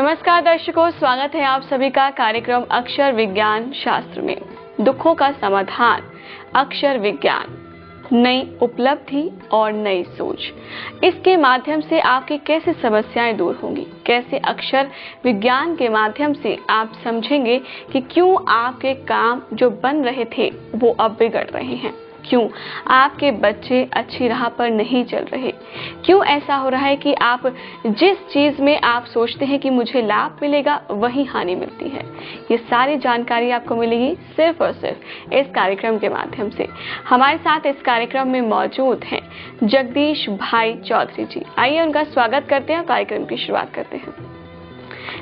नमस्कार दर्शकों, स्वागत है आप सभी का कार्यक्रम अक्षर विज्ञान शास्त्र में। दुखों का समाधान, अक्षर विज्ञान, नई उपलब्धि और नई सोच। इसके माध्यम से आपकी कैसे समस्याएं दूर होंगी, कैसे अक्षर विज्ञान के माध्यम से आप समझेंगे कि क्यों आपके काम जो बन रहे थे वो अब बिगड़ रहे हैं, क्यों आपके बच्चे अच्छी राह पर नहीं चल रहे, क्यों ऐसा हो रहा है कि आप जिस चीज में आप सोचते हैं कि मुझे लाभ मिलेगा वही हानि मिलती है। ये सारी जानकारी आपको मिलेगी सिर्फ और सिर्फ इस कार्यक्रम के माध्यम से। हमारे साथ इस कार्यक्रम में मौजूद हैं जगदीश भाई चौधरी जी। आइए उनका स्वागत करते हैं और कार्यक्रम की शुरुआत करते हैं।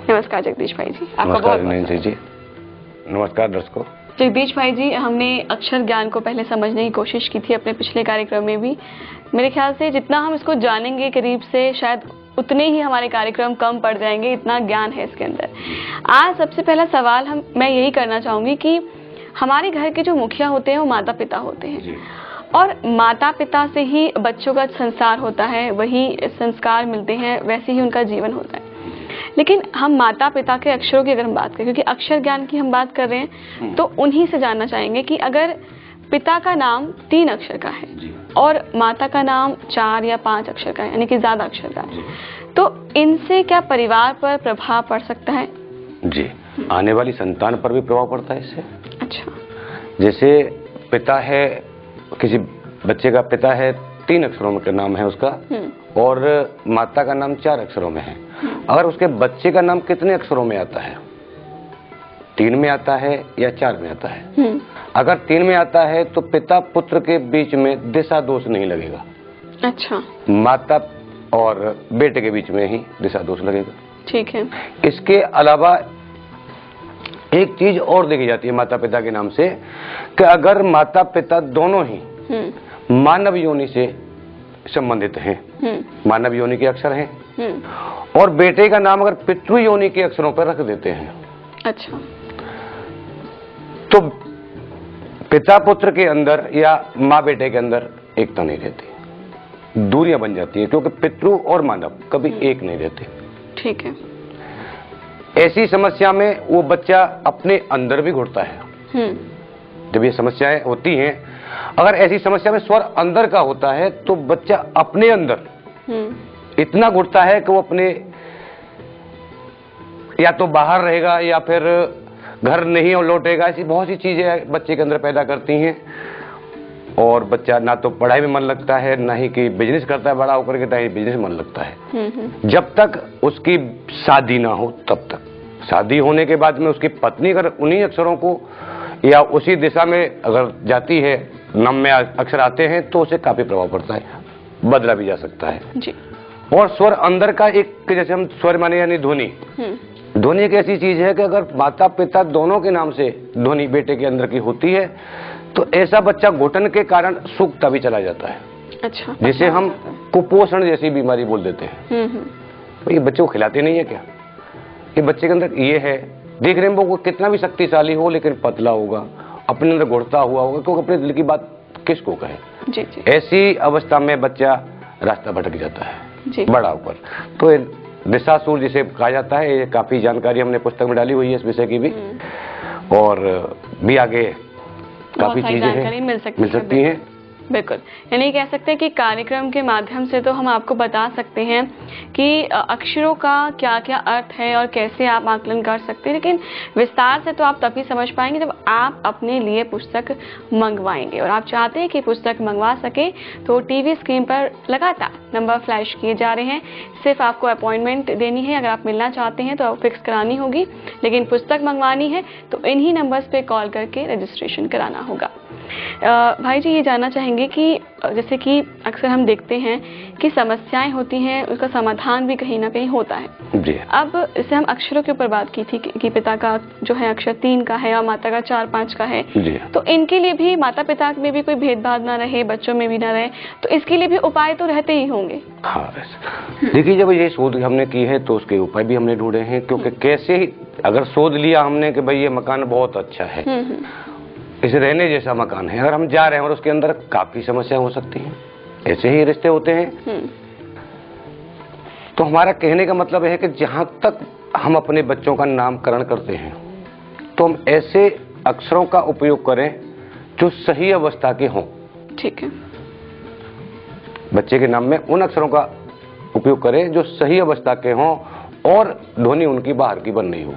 नमस्कार जगदीश भाई जी। नमस्कार जी। नमस्कार दर्शकों। जगदीश भाई जी, हमने अक्षर ज्ञान को पहले समझने की कोशिश की थी अपने पिछले कार्यक्रम में भी। मेरे ख्याल से जितना हम इसको जानेंगे करीब से शायद उतने ही हमारे कार्यक्रम कम पड़ जाएंगे, इतना ज्ञान है इसके अंदर। आज सबसे पहला सवाल मैं यही करना चाहूंगी कि हमारे घर के जो मुखिया होते हैं वो माता पिता होते हैं और माता पिता से ही बच्चों का संसार होता है, वही संस्कार मिलते हैं, वैसे ही उनका जीवन होता है। लेकिन हम माता पिता के अक्षरों की अगर हम बात करें, क्योंकि अक्षर ज्ञान की हम बात कर रहे हैं, तो उन्हीं से जानना चाहेंगे कि अगर पिता का नाम 3 अक्षर का है और माता का नाम 4 या 5 अक्षर का है, यानी कि ज्यादा अक्षर का है, तो इनसे क्या परिवार पर प्रभाव पड़ सकता है? जी, आने वाली संतान पर भी प्रभाव पड़ता है इससे। अच्छा। जैसे पिता है, किसी बच्चे का पिता है 3 अक्षरों में नाम है उसका और माता का नाम 4 अक्षरों में है। अगर उसके बच्चे का नाम कितने अक्षरों में आता है, 3 में आता है या 4 में आता है? अगर 3 में आता है तो पिता पुत्र के बीच में दिशा दोष नहीं लगेगा। अच्छा। माता और बेटे के बीच में ही दिशा दोष लगेगा। ठीक है। इसके अलावा एक चीज और देखी जाती है माता पिता के नाम से कि अगर माता पिता दोनों ही मानव योनि से संबंधित हैं, मानव योनि के अक्षर हैं, और बेटे का नाम अगर पितृ योनि के अक्षरों पर रख देते हैं, अच्छा, तो पिता पुत्र के अंदर या माँ बेटे के अंदर एकता नहीं रहती, दूरियां बन जाती है, क्योंकि पितृ और मानव कभी एक नहीं रहते। ठीक है। ऐसी समस्या में वो बच्चा अपने अंदर भी घुटता है। जब ये समस्याएं होती हैं, अगर ऐसी समस्या में स्वर अंदर का होता है तो बच्चा अपने अंदर इतना घुटता है कि वो अपने या तो बाहर रहेगा या फिर घर नहीं लौटेगा। ऐसी बहुत सी चीजें बच्चे के अंदर पैदा करती हैं और बच्चा ना तो पढ़ाई में मन लगता है, ना ही कि बिजनेस करता है, बड़ा होकर के ना ही बिजनेस में मन लगता है। जब तक उसकी शादी ना हो तब तक। शादी होने के बाद में उसकी पत्नी अगर उन्हीं अक्षरों को या उसी दिशा में अगर जाती है, नाम में अक्षर आते हैं, तो उसे काफी प्रभाव पड़ता है, बदला भी जा सकता है जी। और स्वर अंदर का एक, जैसे हम स्वर माने यानी ध्वनि, ध्वनि एक ऐसी चीज है कि अगर माता पिता दोनों के नाम से ध्वनि बेटे के अंदर की होती है तो ऐसा बच्चा घुटन के कारण सूखता भी चला जाता है। अच्छा। जिसे हम कुपोषण जैसी बीमारी बोल देते हैं। तो ये बच्चे को खिलाते नहीं है क्या? ये बच्चे के अंदर ये है, देख रहे हैं वो कितना भी शक्तिशाली हो लेकिन पतला होगा, अपने अंदर घुटता हुआ होगा, क्योंकि अपने दिल की बात किसको कहे। जी जी। ऐसी अवस्था में बच्चा रास्ता भटक जाता है जी। बड़ा होकर। तो दिशासूर जिसे कहा जाता है, ये काफी जानकारी हमने पुस्तक में डाली हुई है इस विषय की भी, और भी आगे काफी चीजें मिल सकती हैं। बिल्कुल, यानी कह सकते हैं कि कार्यक्रम के माध्यम से तो हम आपको बता सकते हैं कि अक्षरों का क्या क्या अर्थ है और कैसे आप आकलन कर सकते हैं, लेकिन विस्तार से तो आप तभी समझ पाएंगे जब आप अपने लिए पुस्तक मंगवाएंगे। और आप चाहते हैं कि पुस्तक मंगवा सके तो टीवी स्क्रीन पर लगातार नंबर फ्लैश किए जा रहे हैं। सिर्फ आपको अपॉइंटमेंट देनी है, अगर आप मिलना चाहते हैं तो फिक्स करानी होगी, लेकिन पुस्तक मंगवानी है तो इन्हीं नंबर्स पे कॉल करके रजिस्ट्रेशन कराना होगा। भाई जी, ये जानना चाहेंगे कि जैसे कि अक्सर हम देखते हैं कि समस्याएं होती हैं, उसका समाधान भी कहीं ना कहीं होता है जी। अब जैसे हम अक्षरों के ऊपर बात की थी कि पिता का जो है अक्षर 3 का है और माता का 4-5 का है जी। तो इनके लिए भी माता पिता में भी कोई भेदभाव ना रहे, बच्चों में भी ना रहे, तो इसके लिए भी उपाय तो रहते ही होंगे। हाँ, देखिए, जब ये शोध हमने की है तो उसके उपाय भी हमने ढूंढे हैं, क्योंकि कैसे ही अगर शोध लिया हमने कि भाई ये मकान बहुत अच्छा है, इसे रहने जैसा मकान है, अगर हम जा रहे हैं और उसके अंदर काफी समस्या हो सकती हैं, ऐसे ही रिश्ते होते हैं। तो हमारा कहने का मतलब है कि जहां तक हम अपने बच्चों का नामकरण करते हैं तो हम ऐसे अक्षरों का उपयोग करें जो सही अवस्था के हों। ठीक है। बच्चे के नाम में उन अक्षरों का उपयोग करें जो सही अवस्था के हों और ध्वनि उनकी बाहर की बन नहीं हो।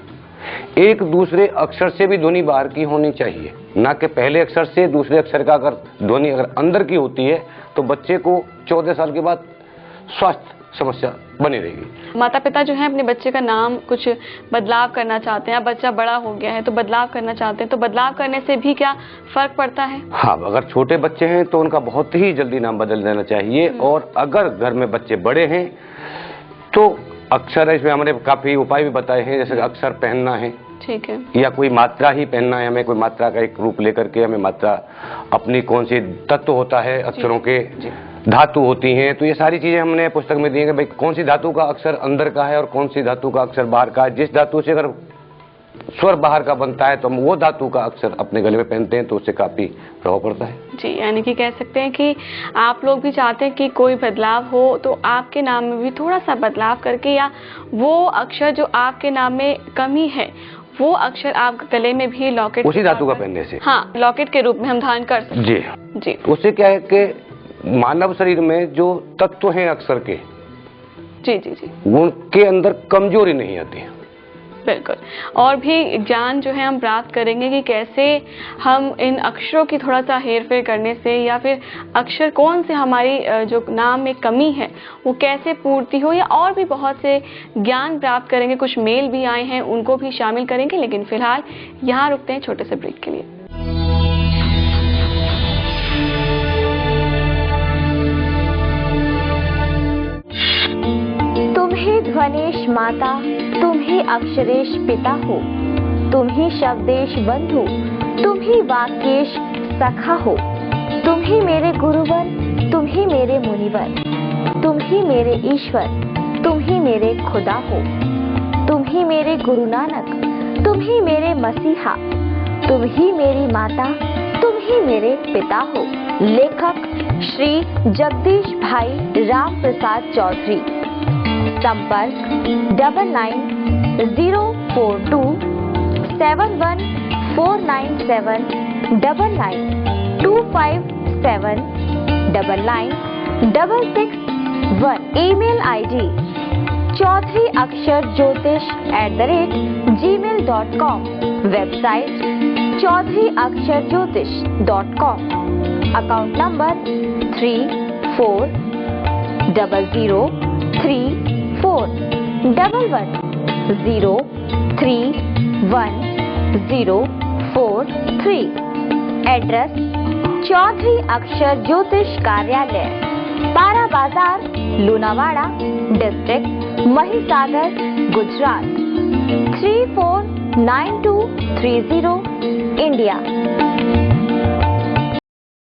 एक दूसरे अक्षर से भी ध्वनि बाहर की होनी चाहिए, ना कि पहले अक्षर से दूसरे अक्षर का अगर ध्वनि अगर अंदर की होती है तो बच्चे को 14 साल के बाद स्वास्थ्य समस्या बनी रहेगी। माता पिता जो है अपने बच्चे का नाम कुछ बदलाव करना चाहते हैं, बच्चा बड़ा हो गया है तो बदलाव करना चाहते हैं, तो बदलाव करने से भी क्या फर्क पड़ता है? हाँ, अगर छोटे बच्चे हैं तो उनका बहुत ही जल्दी नाम बदल देना चाहिए, और अगर घर में बच्चे बड़े हैं तो अक्षर, इसमें हमने काफी उपाय भी बताए हैं, जैसे अक्षर पहनना है, ठीक है, या कोई मात्रा ही पहनना है, हमें कोई मात्रा का एक रूप लेकर के हमें मात्रा अपनी कौन सी तत्व होता है अक्षरों के, धातु होती हैं, तो ये सारी चीजें हमने पुस्तक में दी है कि भाई कौन सी धातु का अक्षर अंदर का है और कौन सी धातु का अक्षर बाहर का है। जिस धातु से अगर स्वर बाहर का बनता है तो हम वो धातु का अक्षर अपने गले में पहनते हैं तो उससे काफी प्रभाव पड़ता है। जी, यानी कि कह सकते हैं कि आप लोग भी चाहते हैं कि कोई बदलाव हो तो आपके नाम में भी थोड़ा सा बदलाव करके, या वो अक्षर जो आपके नाम में कमी है वो अक्षर आप गले में भी लॉकेट उसी धातु का पहनने से, हाँ, लॉकेट के रूप में हम धारण कर सकते हैं। जी, उससे क्या है कि मानव शरीर में जो तत्व हैं अक्षर के, जी जी जी, उनके अंदर कमजोरी नहीं आती है। बिल्कुल। और भी ज्ञान जो है हम प्राप्त करेंगे कि कैसे हम इन अक्षरों की थोड़ा सा हेरफेर करने से, या फिर अक्षर कौन से हमारी जो नाम में कमी है वो कैसे पूर्ति हो, या और भी बहुत से ज्ञान प्राप्त करेंगे। कुछ मेल भी आए हैं उनको भी शामिल करेंगे, लेकिन फिलहाल यहाँ रुकते हैं छोटे से ब्रेक के लिए। तुम्ही ध्वनेश माता, तुम्ही अक्षरेश पिता हो, तुम्ही शब्देश बंधु, तुम्ही वाक्येश सखा हो, तुम्ही मेरे गुरुवर, तुम्ही मेरे मुनिवर, तुम्ही मेरे ईश्वर, तुम्ही मेरे खुदा हो, तुम्ही मेरे गुरु नानक, तुम्ही मेरे मसीहा, तुम्ही मेरी माता, तुम्ही मेरे पिता हो। लेखक श्री जगदीश भाई राम प्रसाद चौधरी। संपर्क 99042719992579996661। Email ID chaudhuryaksharjyotish@gmail.com। Website chaudhuryaksharjyotish.com। Account number 34003411031043। Address Chaudhary Akshar Jyotish कार्यालय, पारा बाजार, लुनावाड़ा डिस्ट्रिक्ट, महिसागर, गुजरात 349230, इंडिया।